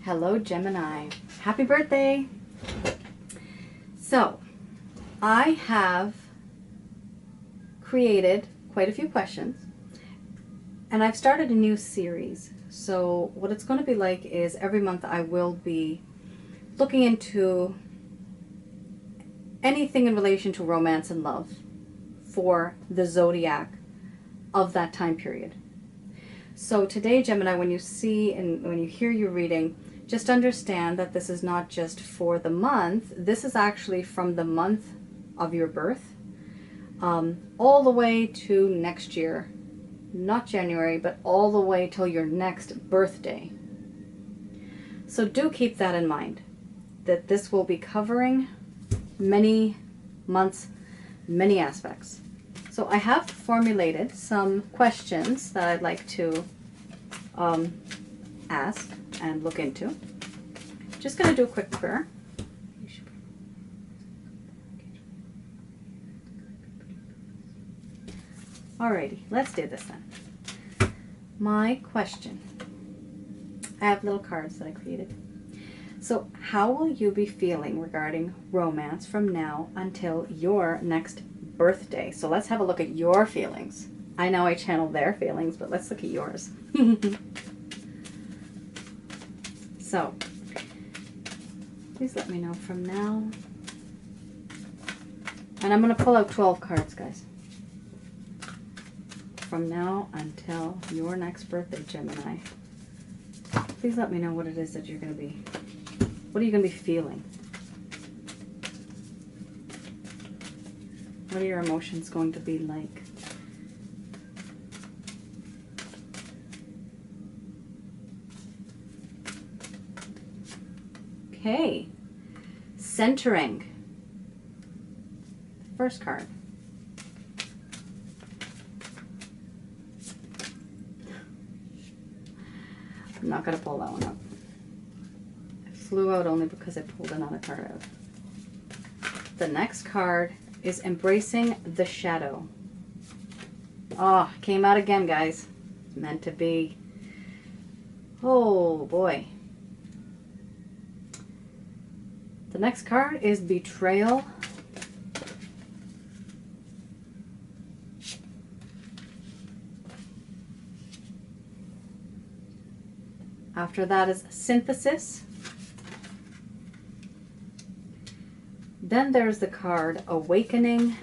Hello, Gemini. Happy birthday. So, I have created quite a few questions, and I've started a new series. So what it's going to be like is every month I will be looking into anything in relation to romance and love for the zodiac of that time period. So today, Gemini, when you see and when you hear your reading, just understand that this is not just for the month. This is actually from the month of your birth all the way to next year. Not January, but all the way till your next birthday. So do keep that in mind, that this will be covering many months, many aspects. So I have formulated some questions that I'd like to ask and look into. Just going to do a quick prayer. Alrighty, let's do this then. My question. I have little cards that I created. So how will you be feeling regarding romance from now until your next birthday? So let's have a look at your feelings. I know I channeled their feelings, but let's look at yours. So, please let me know from now. And I'm going to pull out 12 cards, guys. From now until your next birthday, Gemini. Please let me know what it is that you're going to be, what are you going to be feeling? What are your emotions going to be like? Okay. Centering. First card. I'm not going to pull that one up. It flew out only because I pulled another card out. The next card is Embracing the Shadow. Oh, came out again, guys. It's meant to be. Oh, boy. The next card is Betrayal. After that is Synthesis. Then there's the card Awakening.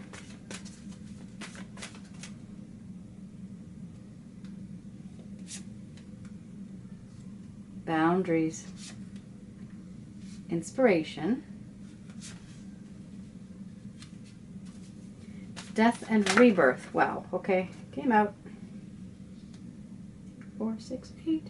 Boundaries. Inspiration. Death and Rebirth. Wow, okay. Came out. 4, 6, 8.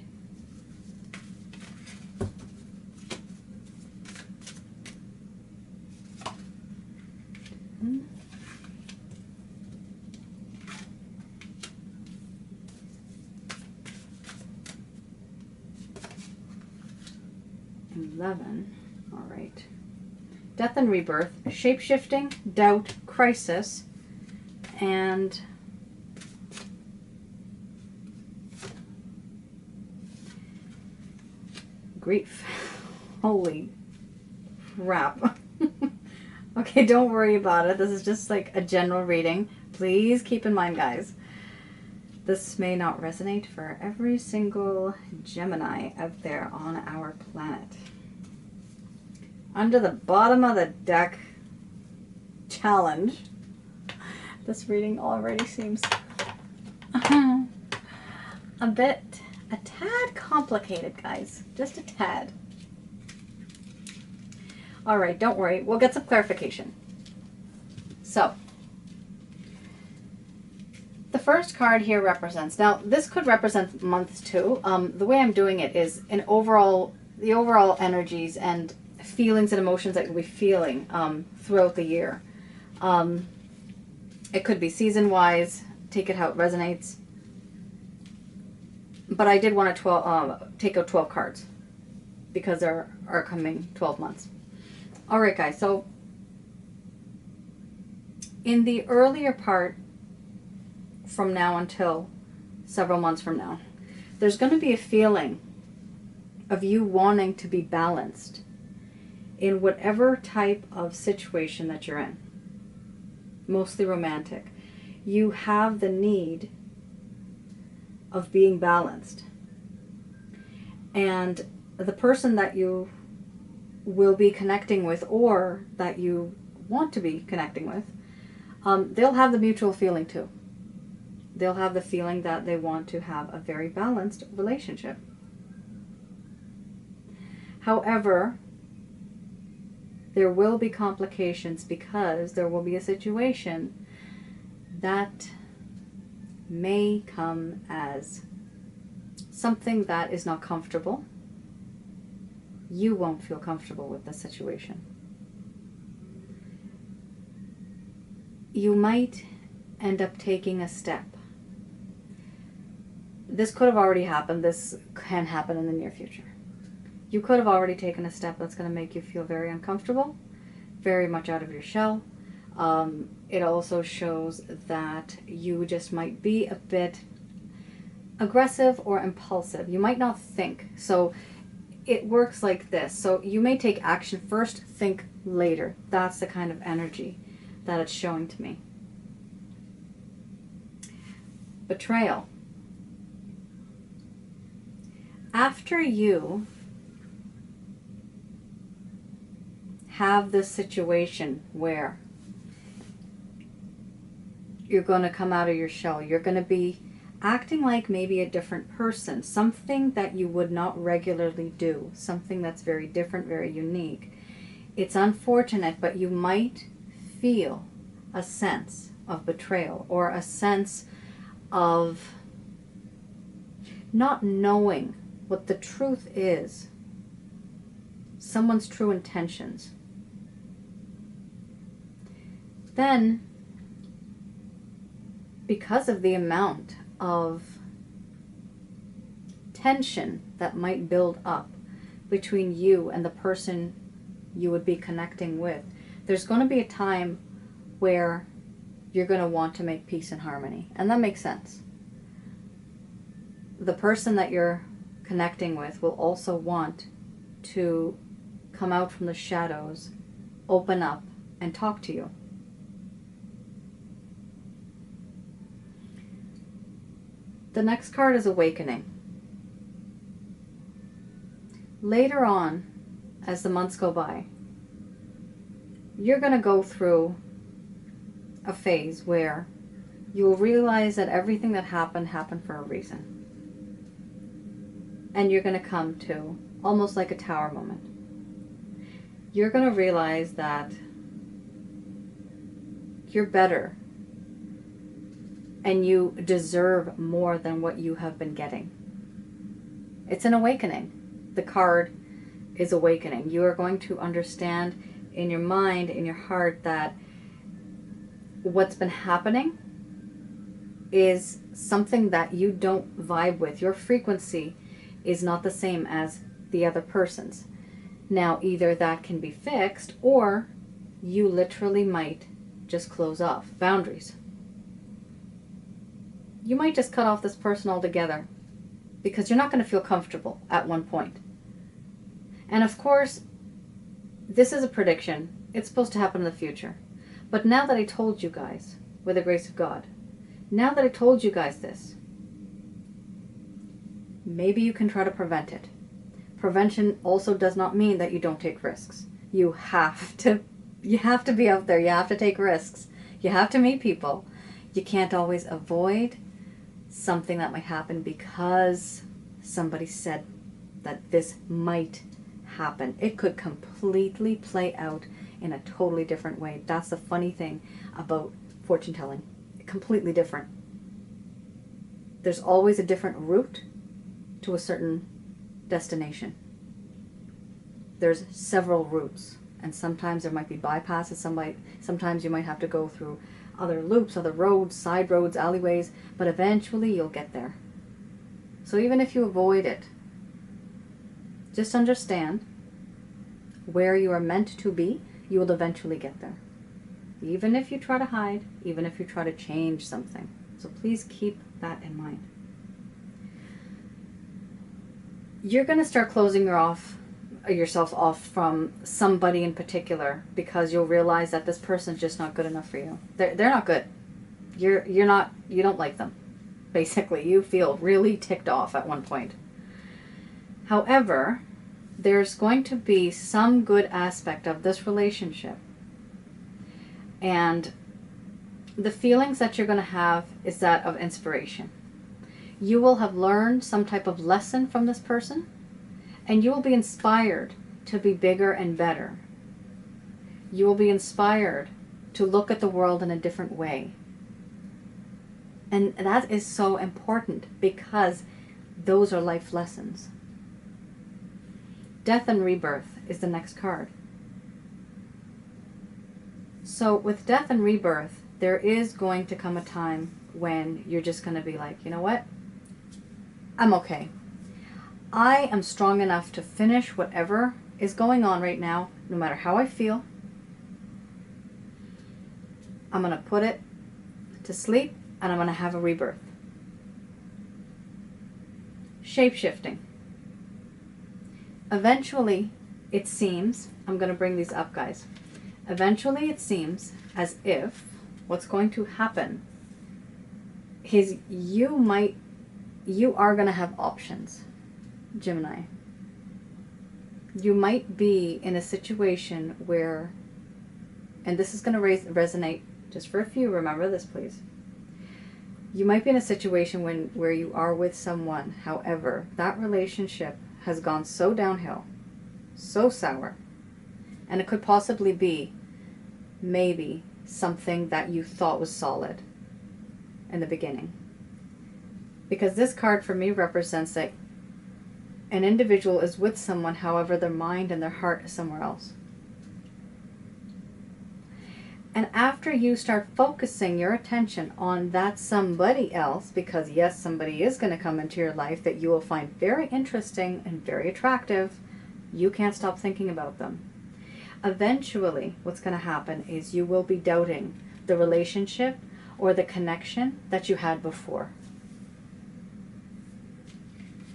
All right. Death and Rebirth, Shape-Shifting, Doubt, Crisis, and Grief. Holy crap. Okay, don't worry about it. This is just like a general reading. Please keep in mind, guys, this may not resonate for every single Gemini out there on our planet. Under the bottom of the deck challenge. This reading already seems a tad complicated, guys. Just a tad. All right, don't worry. We'll get some clarification. So, the first card here represents, now this could represent months too. The way I'm doing it is the overall energies and feelings and emotions that you'll be feeling throughout the year. It could be season-wise, take it how it resonates. But I did want to take out 12 cards because there are coming 12 months. All right, guys, so in the earlier part, from now until several months from now, there's going to be a feeling of you wanting to be balanced in whatever type of situation that you're in, mostly romantic. You have the need of being balanced. And the person that you will be connecting with, or that you want to be connecting with, they'll have the mutual feeling too. They'll have the feeling that they want to have a very balanced relationship. However, there will be complications, because there will be a situation that may come as something that is not comfortable. You won't feel comfortable with the situation. You might end up taking a step. This could have already happened. This can happen in the near future. You could have already taken a step that's going to make you feel very uncomfortable, very much out of your shell. It also shows that you just might be a bit aggressive or impulsive. You might not think. So it works like this. So you may take action first, think later. That's the kind of energy that it's showing to me. Betrayal. After you have this situation where you're going to come out of your shell, you're going to be acting like maybe a different person, something that you would not regularly do, something that's very different, very unique. It's unfortunate, but you might feel a sense of betrayal, or a sense of not knowing what the truth is, someone's true intentions. Then, because of the amount of tension that might build up between you and the person you would be connecting with, there's going to be a time where you're going to want to make peace and harmony. And that makes sense. The person that you're connecting with will also want to come out from the shadows, open up, and talk to you. The next card is Awakening. Later on, as the months go by, you're going to go through a phase where you will realize that everything that happened for a reason. And you're going to come to almost like a tower moment. You're going to realize that you're better and you deserve more than what you have been getting. It's an awakening. The card is Awakening. You are going to understand in your mind, in your heart, that what's been happening is something that you don't vibe with. Your frequency is not the same as the other person's. Now, either that can be fixed, or you literally might just close off. Boundaries. You might just cut off this person altogether, because you're not going to feel comfortable at one point. And of course, this is a prediction. It's supposed to happen in the future. But now that I told you guys, with the grace of God, now that I told you guys this, maybe you can try to prevent it. Prevention also does not mean that you don't take risks. You have to be out there. You have to take risks. You have to meet people. You can't always avoid something that might happen because somebody said that this might happen. It could completely play out in a totally different way. That's the funny thing about fortune telling. Completely different. There's always a different route to a certain destination. There's several routes, and sometimes there might be bypasses. Sometimes you might have to go through other loops, other roads, side roads, alleyways, but eventually you'll get there. So even if you avoid it, just understand where you are meant to be, you will eventually get there. Even if you try to hide, even if you try to change something. So please keep that in mind. you're going to start closing yourself off from somebody in particular, because you'll realize that this person's just not good enough for you. They're not good. You don't like them. Basically, you feel really ticked off at one point. However, there's going to be some good aspect of this relationship. And the feelings that you're going to have is that of inspiration. You will have learned some type of lesson from this person, and you will be inspired to be bigger and better. You will be inspired to look at the world in a different way. And that is so important, because those are life lessons. Death and rebirth is the next card. So with death and rebirth, there is going to come a time when you're just going to be like, you know what? I'm okay. I am strong enough to finish whatever is going on right now, no matter how I feel. I'm going to put it to sleep, and I'm going to have a rebirth. Shape-shifting. Eventually, it seems, I'm going to bring these up, guys. Eventually, it seems as if what's going to happen is you are going to have options, Gemini. You might be in a situation where, and this is going to resonate just for a few, remember this please. You might be in a situation where you are with someone, however, that relationship has gone so downhill, so sour, and it could possibly be maybe something that you thought was solid in the beginning. Because this card for me represents that an individual is with someone, however, their mind and their heart is somewhere else. And after you start focusing your attention on that somebody else, because yes, somebody is going to come into your life that you will find very interesting and very attractive, you can't stop thinking about them. Eventually, what's going to happen is you will be doubting the relationship or the connection that you had before.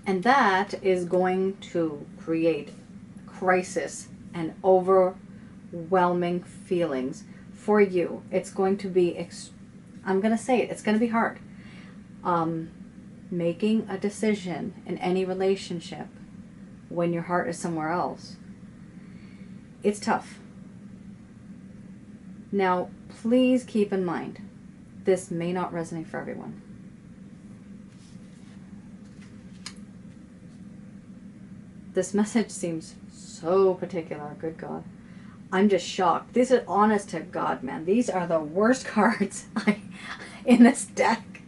And that is going to create crisis and overwhelming feelings for you. It's going to be, I'm going to say it, it's going to be hard. Making a decision in any relationship when your heart is somewhere else, it's tough. Now, please keep in mind, this may not resonate for everyone. This message seems so particular, good God. I'm just shocked. These are honest to God, man. These are the worst cards in this deck.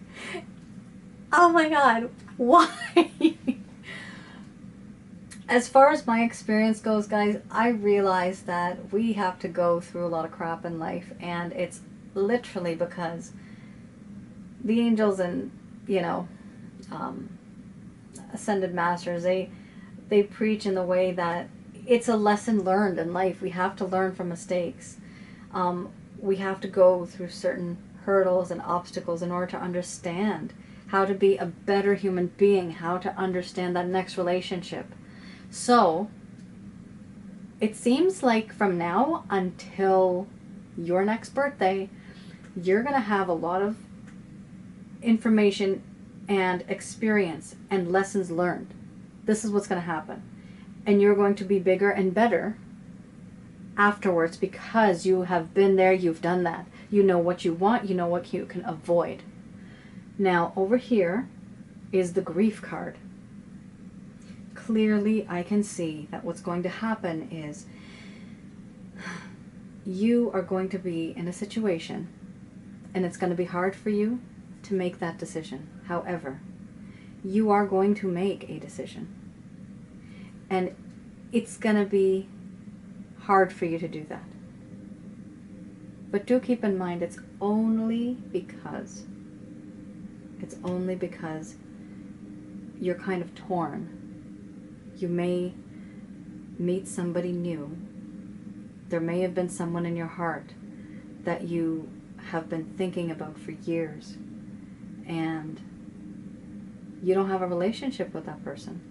Oh my God, why? As far as my experience goes, guys, I realize that we have to go through a lot of crap in life, and it's literally because the angels and, ascended masters, they preach in the way that it's a lesson learned in life. We have to learn from mistakes. We have to go through certain hurdles and obstacles in order to understand how to be a better human being, how to understand that next relationship. So, it seems like from now until your next birthday, you're going to have a lot of information and experience and lessons learned. This is what's going to happen. And you're going to be bigger and better afterwards because you have been there, you've done that. You know what you want, you know what you can avoid. Now, over here is the grief card. Clearly, I can see that what's going to happen is you are going to be in a situation and it's going to be hard for you to make that decision. However, you are going to make a decision. And it's going to be hard for you to do that. But do keep in mind, it's only because you're kind of torn. You may meet somebody new. There may have been someone in your heart that you have been thinking about for years, and you don't have a relationship with that person.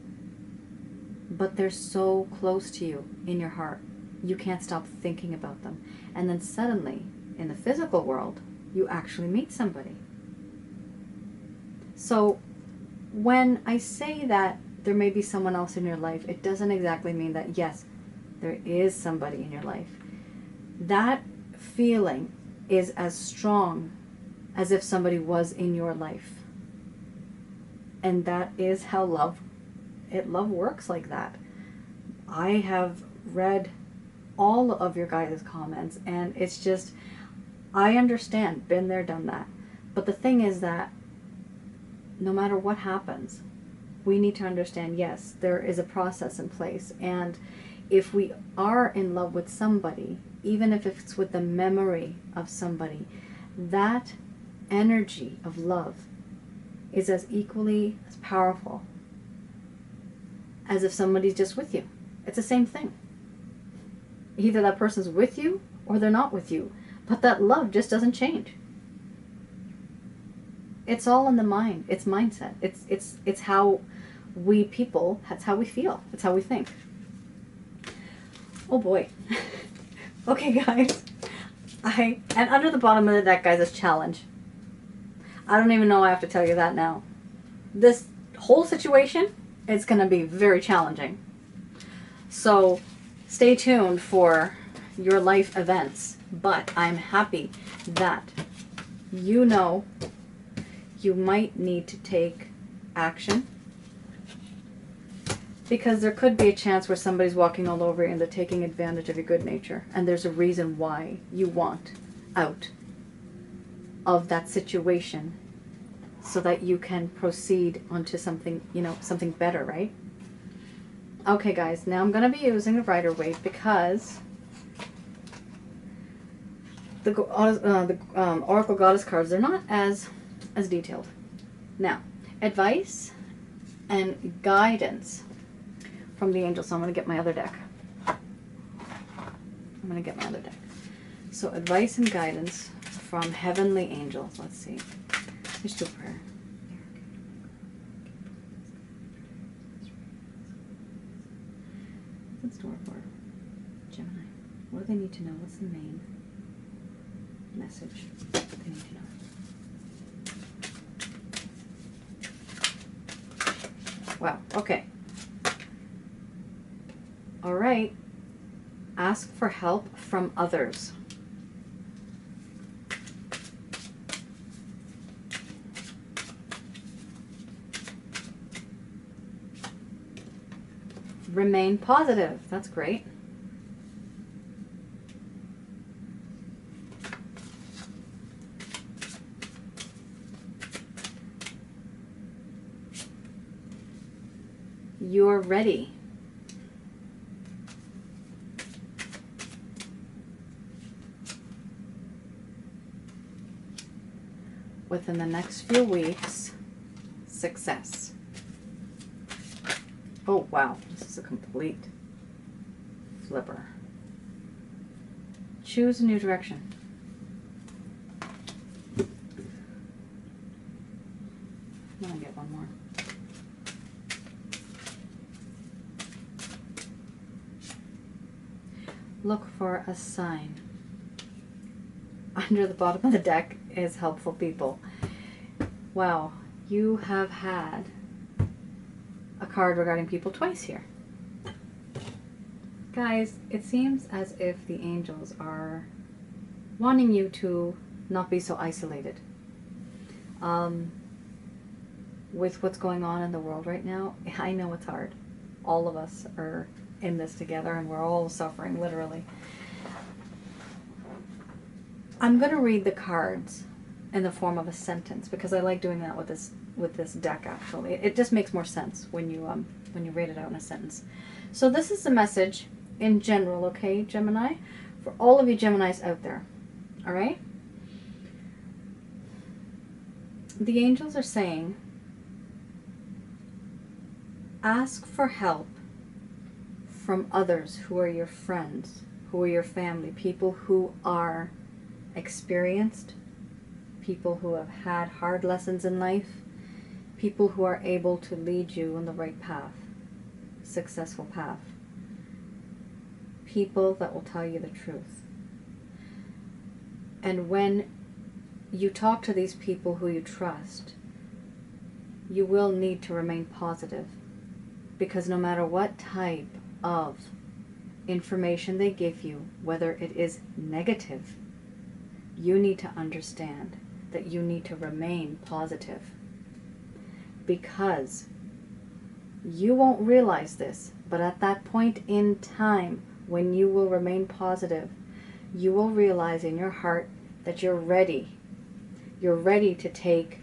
but they're so close to you in your heart. You can't stop thinking about them. And then suddenly, in the physical world, you actually meet somebody. So when I say that there may be someone else in your life, it doesn't exactly mean that, yes, there is somebody in your life. That feeling is as strong as if somebody was in your life. And that is how love works like that. I have read all of your guys' comments, and it's just, I understand, been there, done that. But the thing is that no matter what happens, we need to understand, yes, there is a process in place. And if we are in love with somebody, even if it's with the memory of somebody, that energy of love is as equally as powerful as if somebody's just with you. It's the same thing. Either that person's with you or they're not with you, but that love just doesn't change. It's all in the mind. It's mindset. It's how we people, that's how we feel. It's how we think. Oh boy. Okay, guys. And under the bottom of the deck, guys, is challenge. I don't even know I have to tell you that now. This whole situation is going to be very challenging. So stay tuned for your life events. But I'm happy that you know you might need to take action, because there could be a chance where somebody's walking all over you and they're taking advantage of your good nature, and there's a reason why you want out of that situation so that you can proceed onto something, something better, right? Okay, guys, now I'm going to be using the Rider-Waite because the Oracle Goddess cards, they're not as detailed. Now, advice and guidance from the angels. So I'm going to get my other deck. So advice and guidance from heavenly angels. Let's see. Let's do a prayer. What's in store for Gemini? What do they need to know? What's the main message they need to know? Wow, okay. All right. Ask for help from others. Remain positive. That's great. You're ready. Within the next few weeks, success. Oh, wow. This is a complete flipper. Choose a new direction. I'm going to get one more. Look for a sign. Under the bottom of the deck is helpful people. Wow, you have had a card regarding people twice here. Guys, it seems as if the angels are wanting you to not be so isolated. With what's going on in the world right now, I know it's hard. All of us are in this together and we're all suffering, literally. I'm going to read the cards in the form of a sentence because I like doing that with this deck. Actually, it just makes more sense when you read it out in a sentence. So this is the message in general, okay, Gemini, for all of you Geminis out there. All right. The angels are saying, ask for help from others who are your friends, who are your family, people who are experienced, people who have had hard lessons in life, people who are able to lead you on the right path. successful path. People that will tell you the truth. And when you talk to these people who you trust, you will need to remain positive, because no matter what type of information they give you, whether it is negative, you need to understand that you need to remain positive, because you won't realize this, but at that point in time when you will remain positive, you will realize in your heart that you're ready. You're ready to take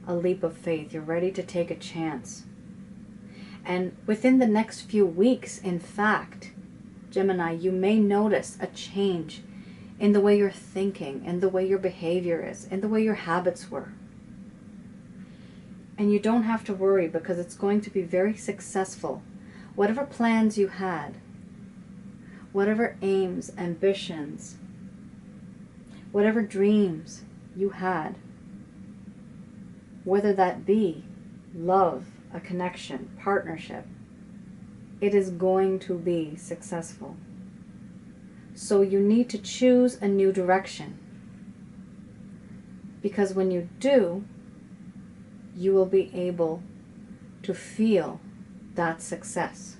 a leap of faith. You're ready to take a chance. And within the next few weeks, in fact, Gemini, you may notice a change in the way you're thinking, in the way your behavior is, in the way your habits were. And you don't have to worry, because it's going to be very successful. Whatever plans you had, whatever aims, ambitions, whatever dreams you had, whether that be love, a connection, partnership, it is going to be successful. So you need to choose a new direction, because when you do, you will be able to feel that success.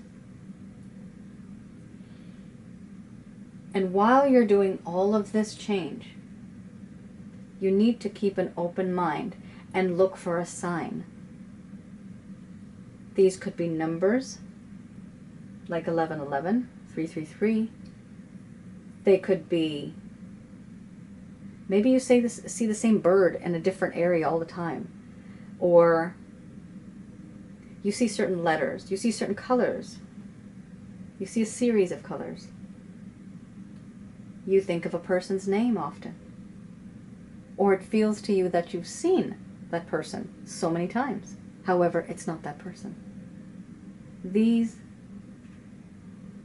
And while you're doing all of this change, you need to keep an open mind and look for a sign. These could be numbers, like 1111, 333. They could be, maybe you see the same bird in a different area all the time. Or you see certain letters, you see certain colors, you see a series of colors. You think of a person's name often. Or it feels to you that you've seen that person so many times. However, it's not that person. These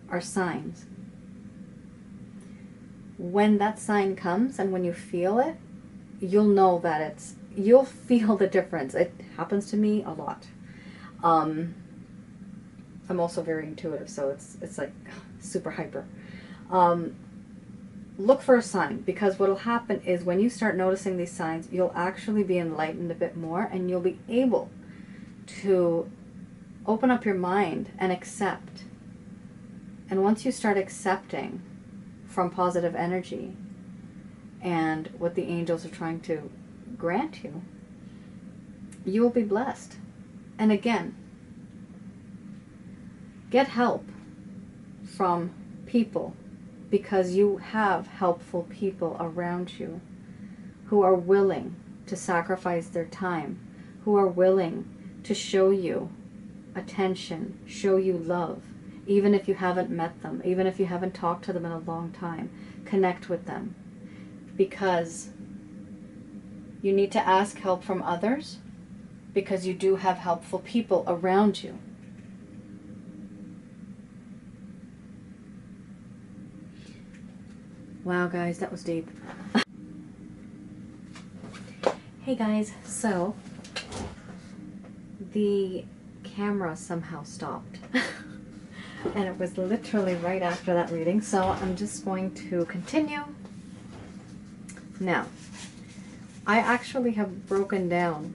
are signs. When that sign comes and when you feel it, you'll know that you'll feel the difference. It happens to me a lot. I'm also very intuitive, so it's like super hyper. Look for a sign, because what will happen is when you start noticing these signs, you'll actually be enlightened a bit more, and you'll be able to open up your mind and accept. And once you start accepting from positive energy and what the angels are trying to grant you, you will be blessed. And again, get help from people, because you have helpful people around you who are willing to sacrifice their time, who are willing to show you attention, show you love, even if you haven't met them, even if you haven't talked to them in a long time. Connect with them, because you need to ask help from others, because you do have helpful people around you. Wow, guys, that was deep. Hey guys, so the camera somehow stopped. And it was literally right after that reading, so I'm just going to continue. Now, I actually have broken down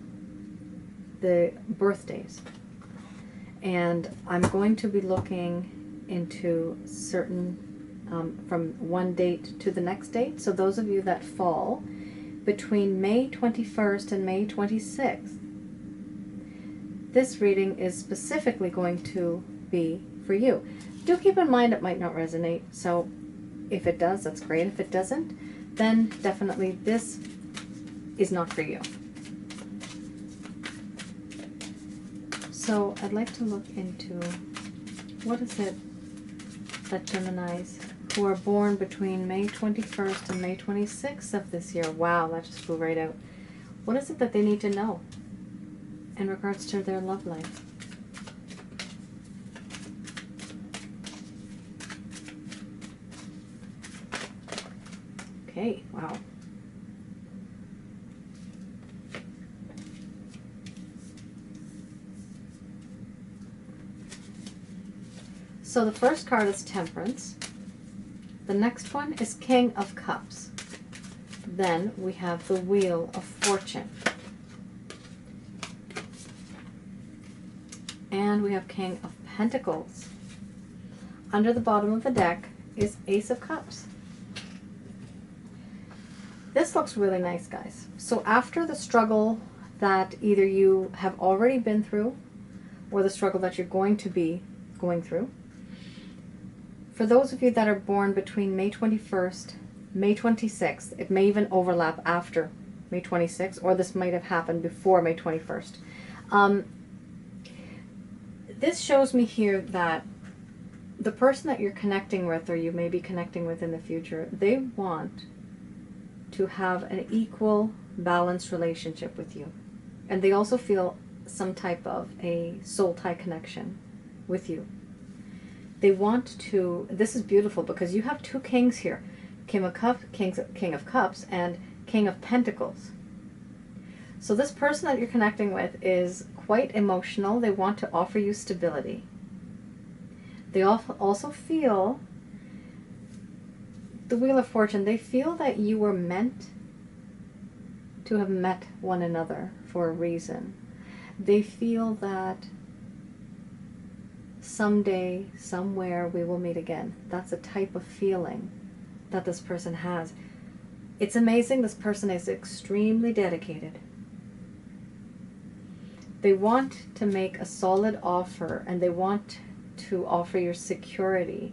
the birthdays, and I'm going to be looking into certain from one date to the next date. So those of you that fall between May 21st and May 26th, this reading is specifically going to be for you. Do keep in mind it might not resonate, so if it does, that's great. If it doesn't, then definitely this is not for you. So I'd like to look into what is it that Geminis who are born between May 21st and May 26th of this year. Wow, that just flew right out. What is it that they need to know in regards to their love life? Okay, wow. So the first card is Temperance. The next one is King of Cups. Then we have the Wheel of Fortune. And we have King of Pentacles. Under the bottom of the deck is Ace of Cups. This looks really nice, guys. So after the struggle that either you have already been through or the struggle that you're going to be going through, for those of you that are born between May 21st, May 26th, it may even overlap after May 26th, or this might have happened before May 21st. This shows me here that the person that you're connecting with, or you may be connecting with in the future, they want to have an equal, balanced relationship with you. And they also feel some type of a soul tie connection with you. They want to, this is beautiful because you have two kings here. King of Cups and King of Pentacles. So this person that you're connecting with is quite emotional. They want to offer you stability. They also feel, the Wheel of Fortune, they feel that you were meant to have met one another for a reason. They feel that someday, somewhere, we will meet again. That's a type of feeling that this person has. It's amazing. This person is extremely dedicated. They want to make a solid offer, and they want to offer your security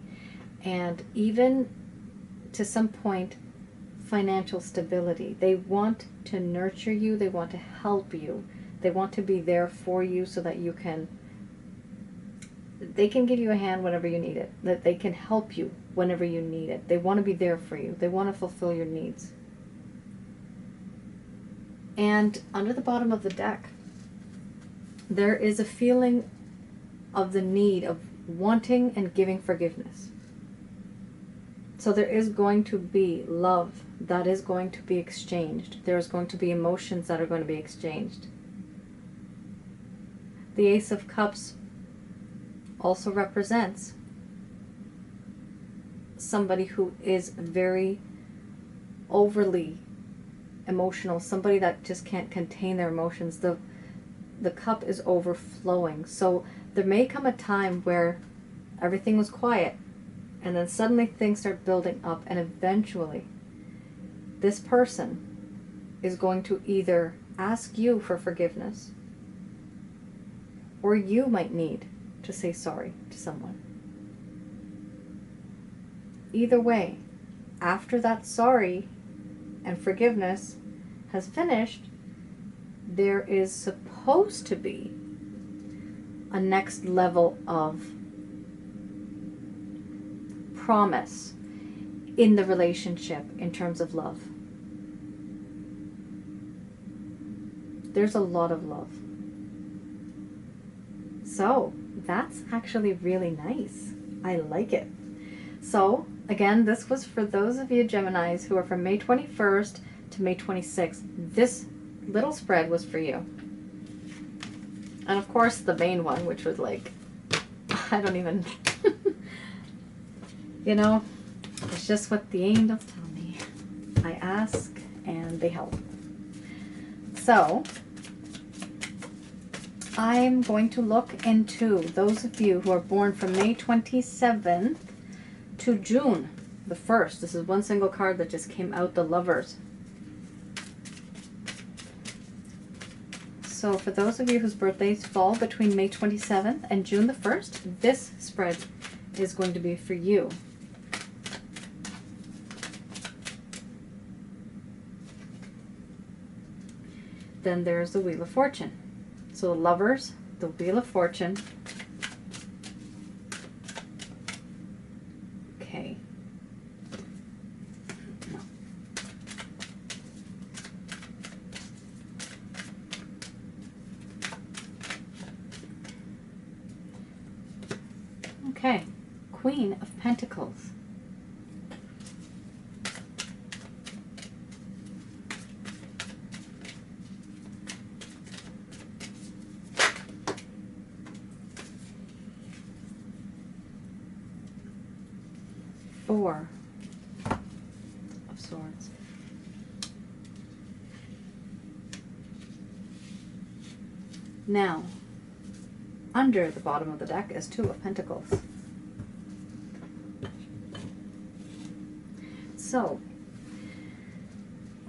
and even to some point financial stability. They want to nurture you. They want to help you. They want to be there for you so that you can, they can give you a hand whenever you need it, that they can help you whenever you need it. They want to be there for you. They want to fulfill your needs. And under the bottom of the deck, there is a feeling of the need of wanting and giving forgiveness. So there is going to be love that is going to be exchanged. There is going to be emotions that are going to be exchanged. The Ace of Cups also represents somebody who is very overly emotional, somebody that just can't contain their emotions. The cup is overflowing. So there may come a time where everything was quiet, and then suddenly things start building up, and eventually this person is going to either ask you for forgiveness, or you might need to say sorry to someone. Either way, after that sorry and forgiveness has finished, there is supposed to be a next level of promise in the relationship in terms of love. There's a lot of love. So that's actually really nice. I like it. So again, this was for those of you Geminis who are from May 21st to May 26th. This little spread was for you. And of course the main one, which was like, I don't even, you know, it's just what the angels tell me. I ask and they help. So I'm going to look into those of you who are born from May 27th to June the 1st. This is one single card that just came out, the Lovers. So for those of you whose birthdays fall between May 27th and June the 1st, this spread is going to be for you. Then there's the Wheel of Fortune. So the Lovers, the Wheel of Fortune. Okay. No. Okay. Queen of Pentacles. Four of Swords. Now, under the bottom of the deck is Two of Pentacles. So,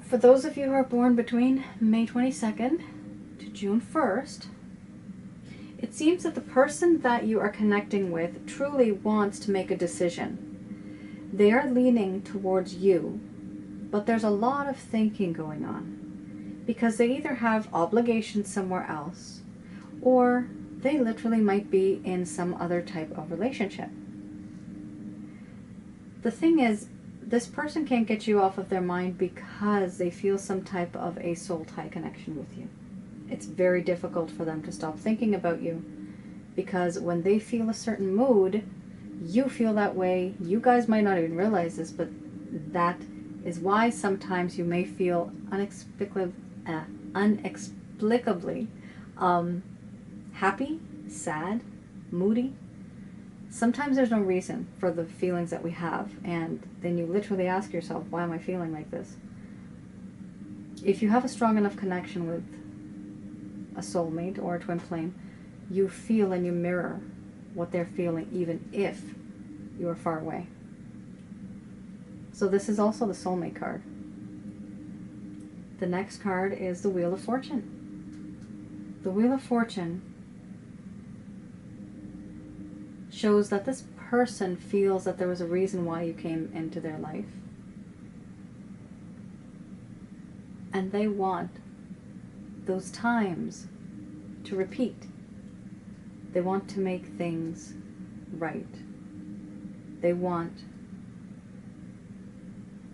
for those of you who are born between May 22nd to June 1st, it seems that the person that you are connecting with truly wants to make a decision. They are leaning towards you, but there's a lot of thinking going on because they either have obligations somewhere else or they literally might be in some other type of relationship. The thing is, this person can't get you off of their mind because they feel some type of a soul tie connection with you. It's very difficult for them to stop thinking about you because when they feel a certain mood, you feel that way. You guys might not even realize this, but that is why sometimes you may feel inexplicably happy, sad, moody. Sometimes there's no reason for the feelings that we have, and then you literally ask yourself, why am I feeling like this? If you have a strong enough connection with a soulmate or a twin flame, you feel and you mirror what they're feeling even if you are far away. So this is also the soulmate card. The next card is the Wheel of Fortune. The Wheel of Fortune shows that this person feels that there was a reason why you came into their life. And they want those times to repeat. They want to make things right. They want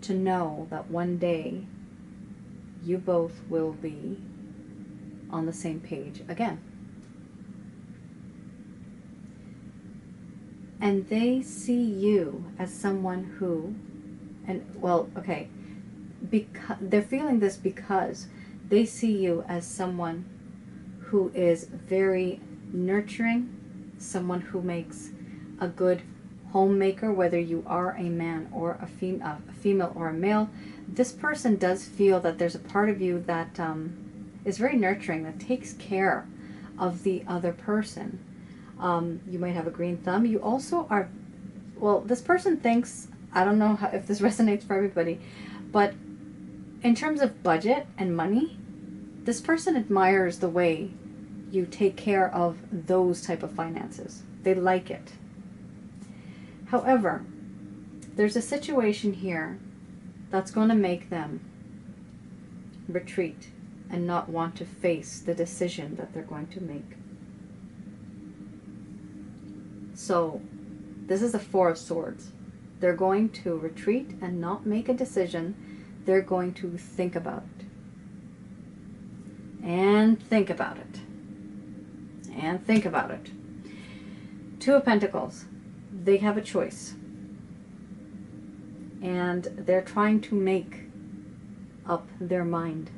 to know that one day you both will be on the same page again. And they see you as someone who, because they're feeling this because they see you as someone who is very nurturing, someone who makes a good homemaker, whether you are a man or a female or a male. This person does feel that there's a part of you that is very nurturing, that takes care of the other person. You might have a green thumb. You also are, well, this person thinks, I don't know if this resonates for everybody, but in terms of budget and money, this person admires the way you take care of those type of finances. They like it. However, there's a situation here that's going to make them retreat and not want to face the decision that they're going to make. So, this is the Four of Swords. They're going to retreat and not make a decision. They're going to think about it. And think about it. And think about it. Two of Pentacles. They have a choice. And they're trying to make up their mind.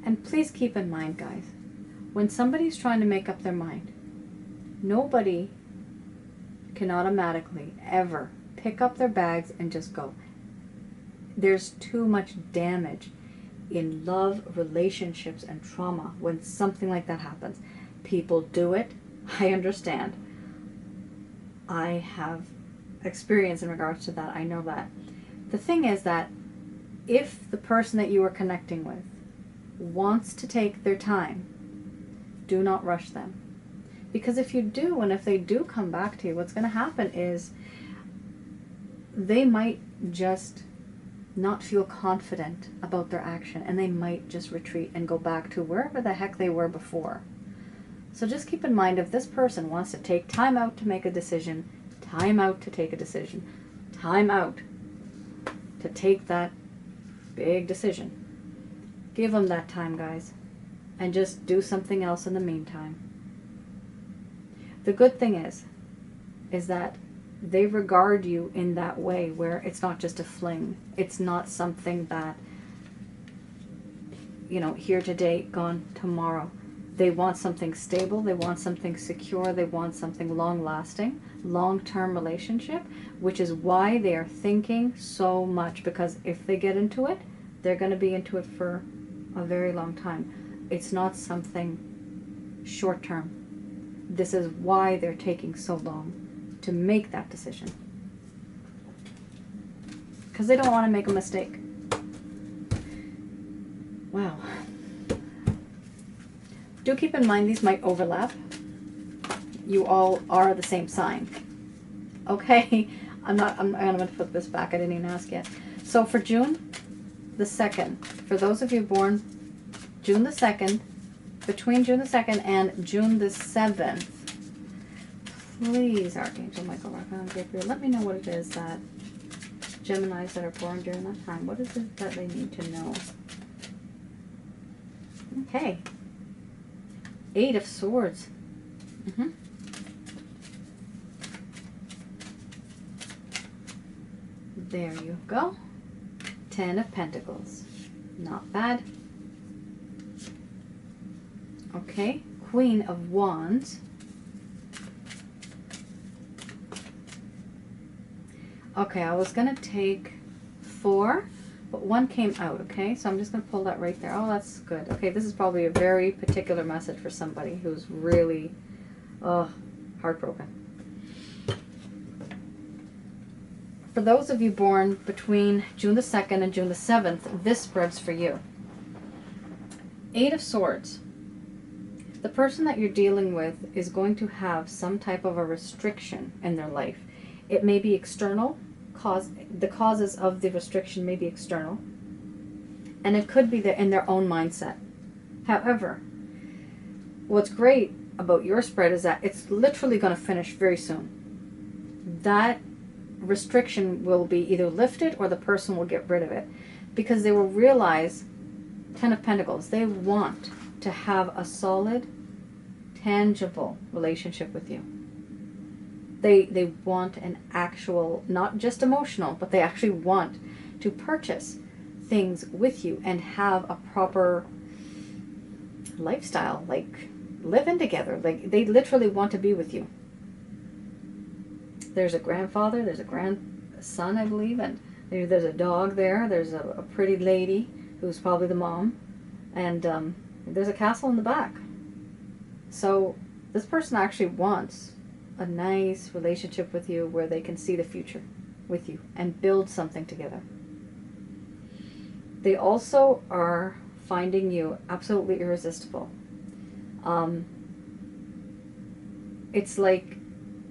And please keep in mind, guys, when somebody's trying to make up their mind, nobody can automatically ever pick up their bags and just go. There's too much damage in love, relationships, and trauma when something like that happens. People do it. I understand. I have experience in regards to that. I know that. The thing is that if the person that you are connecting with wants to take their time, do not rush them. Because if you do, and if they do come back to you, what's going to happen is they might just not feel confident about their action, and they might just retreat and go back to wherever the heck they were before. So just keep in mind, if this person wants to take time out to make a decision, time out to take a decision, time out to take that big decision, give them that time, guys, and just do something else in the meantime. The good thing is that they regard you in that way where it's not just a fling. It's not something that, you know, here today, gone tomorrow. They want something stable. They want something secure. They want something long-lasting, long-term relationship, which is why they are thinking so much, because if they get into it, they're going to be into it for a very long time. It's not something short-term. This is why they're taking so long to make that decision. Because they don't want to make a mistake. Wow. Do keep in mind these might overlap. You all are the same sign. Okay, I'm going to put this back. I didn't even ask yet. So for June the 2nd, for those of you born June the 2nd, between June the 2nd and June the 7th, please, Archangel Michael, Archangel Gabriel, let me know what it is that Geminis that are born during that time, what is it that they need to know? Okay. 8 of Swords. There you go. 10 of Pentacles. Not bad. Okay. Queen of Wands. Okay, I was going to take 4, but 1 came out, okay? So I'm just going to pull that right there. Oh, that's good. Okay, this is probably a very particular message for somebody who's really, heartbroken. For those of you born between June the 2nd and June the 7th, this spreads for you. 8 of Swords. The person that you're dealing with is going to have some type of a restriction in their life. It may be external. The causes of the restriction may be external. And it could be in their own mindset. However, what's great about your spread is that it's literally going to finish very soon. That restriction will be either lifted or the person will get rid of it. Because they will realize, 10 of Pentacles, they want to have a solid, tangible relationship with you. They want an actual, not just emotional, but they actually want to purchase things with you and have a proper lifestyle, like live in together. Like they literally want to be with you. There's a grandfather, there's a grandson, I believe, and there's a dog there. There's a pretty lady who's probably the mom, and there's a castle in the back. So this person actually wants a nice relationship with you where they can see the future with you and build something together. They also are finding you absolutely irresistible. It's like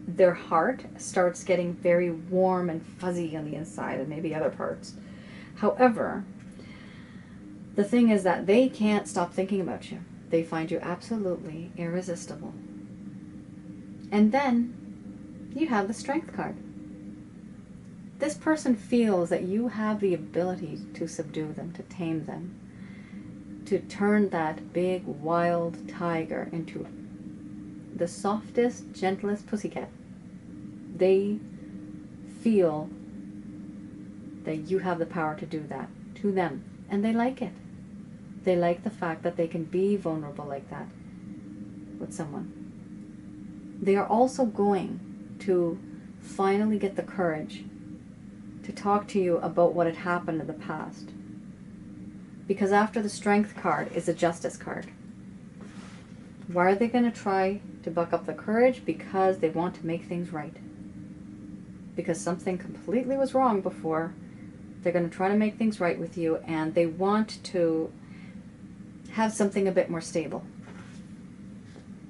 their heart starts getting very warm and fuzzy on the inside and maybe other parts. However, the thing is that they can't stop thinking about you. They find you absolutely irresistible. And then you have the Strength card. This person feels that you have the ability to subdue them, to tame them, to turn that big wild tiger into the softest, gentlest pussycat. They feel that you have the power to do that to them, and they like it. They like the fact that they can be vulnerable like that with someone. They are also going to finally get the courage to talk to you about what had happened in the past. Because after the Strength card is a Justice card. Why are they going to try to buck up the courage? Because they want to make things right. Because something completely was wrong before. They're going to try to make things right with you, and they want to have something a bit more stable.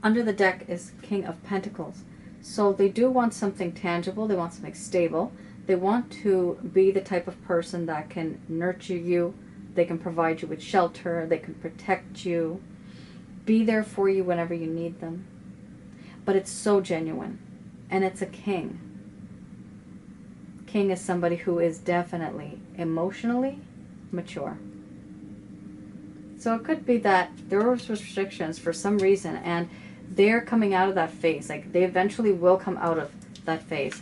Under the deck is King of Pentacles. So they do want something tangible. They want something stable. They want to be the type of person that can nurture you. They can provide you with shelter. They can protect you. Be there for you whenever you need them. But it's so genuine. And it's a king. King is somebody who is definitely emotionally mature. So it could be that there was restrictions for some reason, and they're coming out of that phase. Like, they eventually will come out of that phase.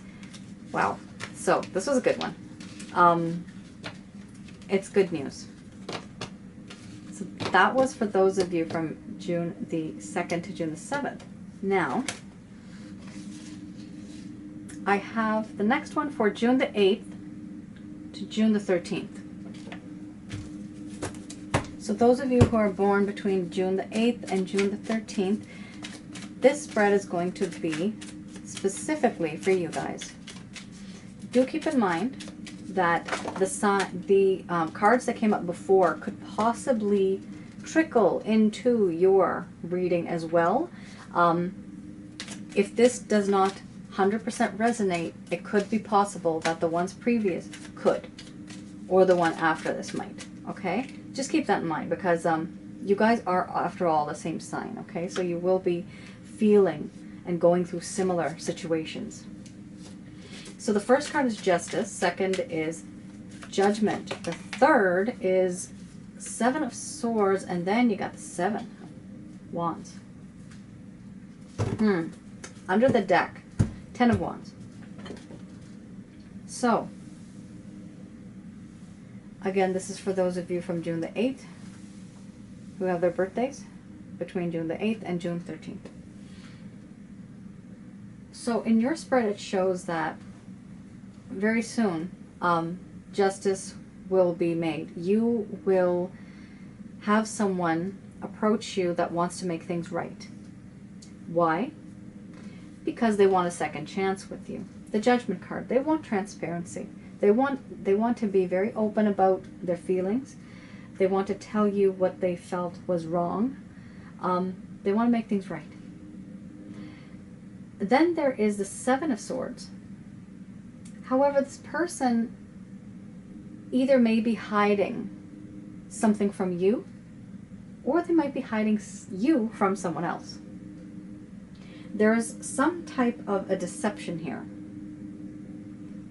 Wow. So this was a good one. It's good news. So that was for those of you from June the 2nd to June the 7th. Now, I have the next one for June the 8th to June the 13th. So those of you who are born between June the 8th and June the 13th, this spread is going to be specifically for you guys. Do keep in mind that the cards that came up before could possibly trickle into your reading as well. If this does not 100% resonate, it could be possible that the ones previous could, or the one after this might. Okay, just keep that in mind, because you guys are, after all, the same sign. Okay, so you will be feeling and going through similar situations. So the first card is Justice, second is Judgment, the third is Seven of Swords, and then you got the 7 of Wands. Under the deck, 10 of Wands. So, again, this is for those of you from June the 8th who have their birthdays between June the 8th and June 13th. So in your spread, it shows that very soon justice will be made. You will have someone approach you that wants to make things right. Why? Because they want a second chance with you. The Judgment card, they want transparency. They want to be very open about their feelings. They want to tell you what they felt was wrong. They want to make things right. Then there is the 7 of Swords. However, this person either may be hiding something from you, or they might be hiding you from someone else. There is some type of a deception here.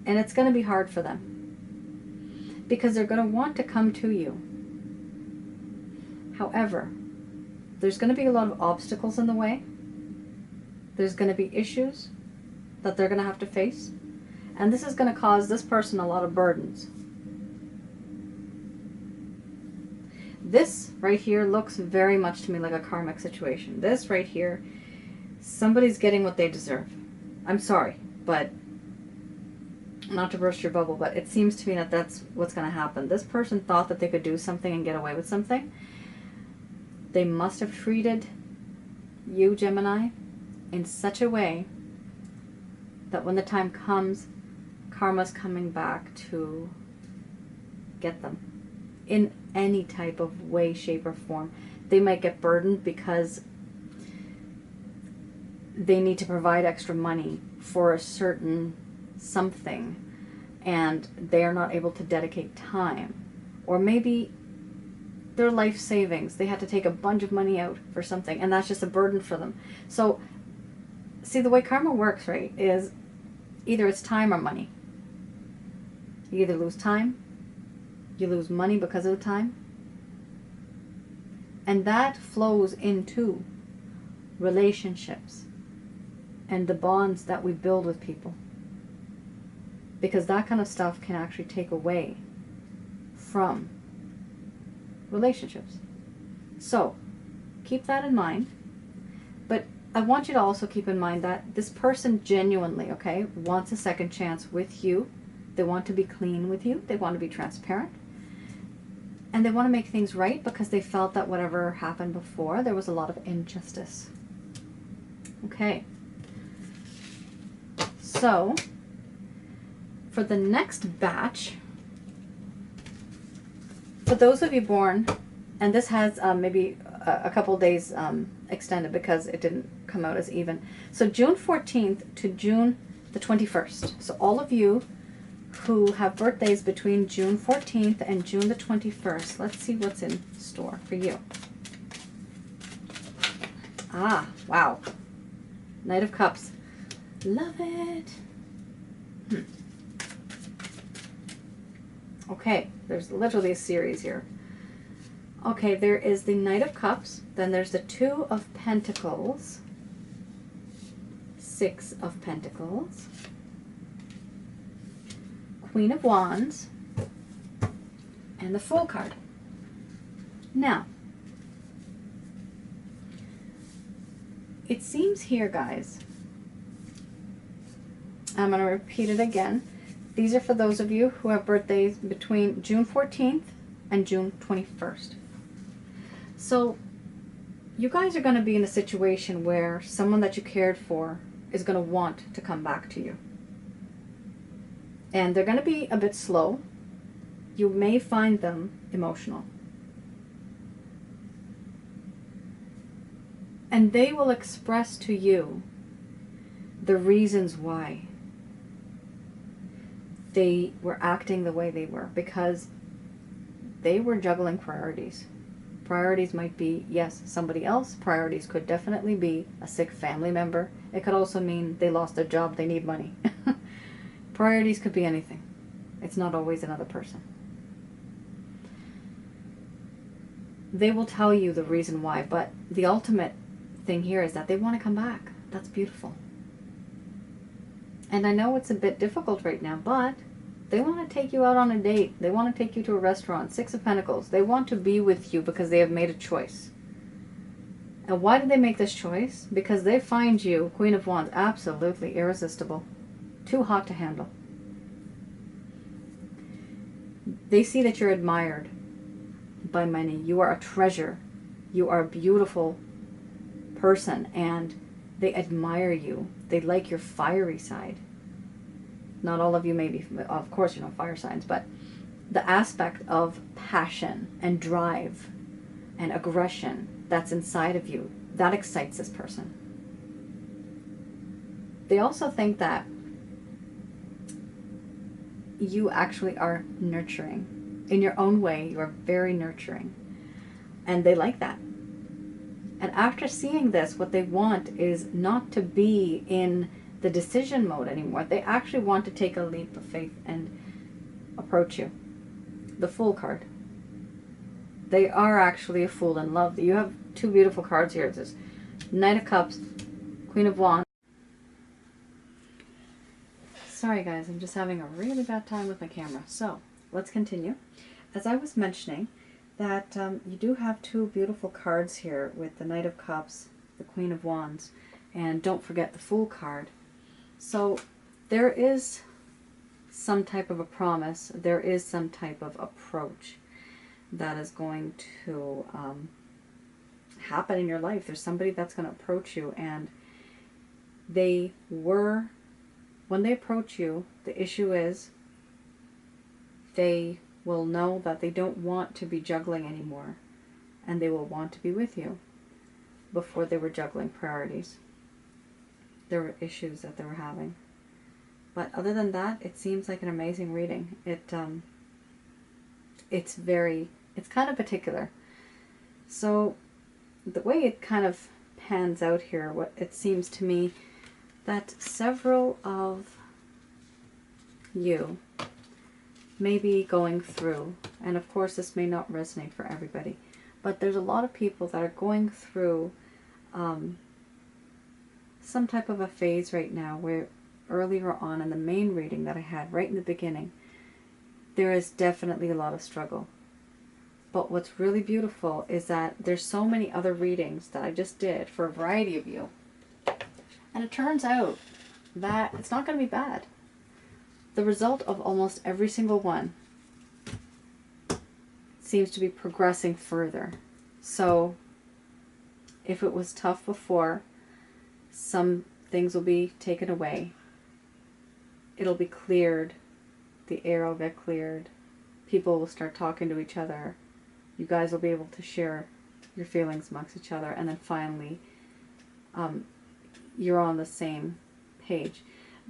And it's going to be hard for them, because they're going to want to come to you. However, there's going to be a lot of obstacles in the way. There's going to be issues that they're going to have to face. And this is going to cause this person a lot of burdens. This right here looks very much to me like a karmic situation. This right here, somebody's getting what they deserve. I'm sorry, but not to burst your bubble, but it seems to me that that's what's going to happen. This person thought that they could do something and get away with something. They must have treated you, Gemini, in such a way that when the time comes, karma's coming back to get them in any type of way, shape, or form. They might get burdened because they need to provide extra money for a certain something, and they are not able to dedicate time. Or maybe their life savings, they had to take a bunch of money out for something, and that's just a burden for them. So, see, the way karma works, right, is either it's time or money. You either lose time, you lose money because of the time, and that flows into relationships and the bonds that we build with people. Because that kind of stuff can actually take away from relationships. So, keep that in mind. But I want you to also keep in mind that this person genuinely, okay, wants a second chance with you. They want to be clean with you. They want to be transparent. And they want to make things right because they felt that whatever happened before, there was a lot of injustice. Okay. So, for the next batch, for those of you born, and this has maybe a couple days extended because it didn't come out as even. So June 14th to June the 21st. So all of you who have birthdays between June 14th and June the 21st, let's see what's in store for you. Ah, wow. Knight of Cups. Love it. Okay, there's literally a series here. Okay, there is the Knight of Cups, then there's the 2 of Pentacles, 6 of Pentacles, Queen of Wands, and the Fool card. Now, it seems here, guys, I'm going to repeat it again. These are for those of you who have birthdays between June 14th and June 21st. So you guys are going to be in a situation where someone that you cared for is going to want to come back to you. And they're going to be a bit slow. You may find them emotional. And they will express to you the reasons why they were acting the way they were, because they were juggling priorities. Priorities might be, yes, somebody else. Priorities could definitely be a sick family member. It could also mean they lost their job, they need money. Priorities could be anything. It's not always another person. They will tell you the reason why, but the ultimate thing here is that they want to come back. That's beautiful. And I know it's a bit difficult right now, but they want to take you out on a date. They want to take you to a restaurant. Six of Pentacles. They want to be with you because they have made a choice. And why did they make this choice? Because they find you, Queen of Wands, absolutely irresistible. Too hot to handle. They see that you're admired by many. You are a treasure. You are a beautiful person, and they admire you. They like your fiery side. Not all of you may be, of course, you know, fire signs, but the aspect of passion and drive and aggression that's inside of you, that excites this person. They also think that you actually are nurturing. In your own way, you are very nurturing. And they like that. And after seeing this, what they want is not to be in the decision mode anymore. They actually want to take a leap of faith and approach you. The Fool card. They are actually a fool in love. You have two beautiful cards here. There's Knight of Cups, Queen of Wands. Sorry guys, I'm just having a really bad time with my camera. So, let's continue. As I was mentioning, that you do have two beautiful cards here with the Knight of Cups, the Queen of Wands, and don't forget the Fool card. So there is some type of a promise, there is some type of approach that is going to happen in your life. There's somebody that's going to approach you, and when they approach you, the issue is they will know that they don't want to be juggling anymore, and they will want to be with you. Before they were juggling priorities, there were issues that they were having, but other than that, it seems like an amazing reading. It's kind of particular. So the way it kind of pans out here, what it seems to me that several of you may be going through, and of course this may not resonate for everybody, but there's a lot of people that are going through some type of a phase right now where earlier on in the main reading that I had right in the beginning, there is definitely a lot of struggle. But what's really beautiful is that there's so many other readings that I just did for a variety of you, and it turns out that it's not going to be bad. The result of almost every single one seems to be progressing further. So if it was tough before, some things will be taken away. It'll be cleared. The air will get cleared. People will start talking to each other. You guys will be able to share your feelings amongst each other. And then finally, you're on the same page.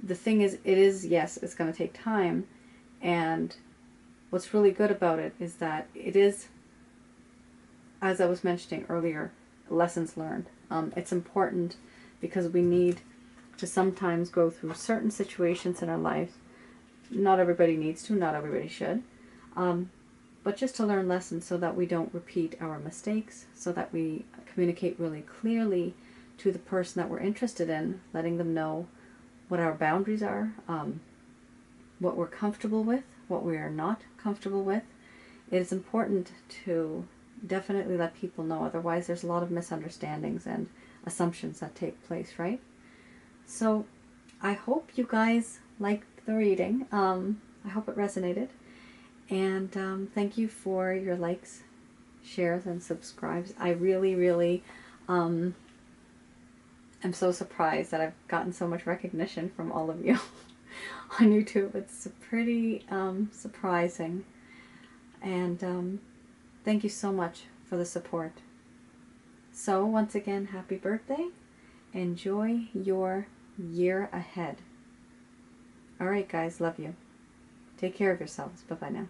The thing is, yes, it's going to take time. And what's really good about it is that it is, as I was mentioning earlier, lessons learned. It's important because we need to sometimes go through certain situations in our life. Not everybody needs to, not everybody should. But just to learn lessons so that we don't repeat our mistakes, so that we communicate really clearly to the person that we're interested in, letting them know what our boundaries are, what we're comfortable with, what we are not comfortable with. It is important to definitely let people know, otherwise there's a lot of misunderstandings and assumptions that take place, right? So I hope you guys liked the reading. I hope it resonated. And thank you for your likes, shares, and subscribes. I really, really am so surprised that I've gotten so much recognition from all of you on YouTube. It's pretty surprising. And thank you so much for the support. So once again, happy birthday. Enjoy your year ahead. All right, guys, love you. Take care of yourselves. Bye-bye now.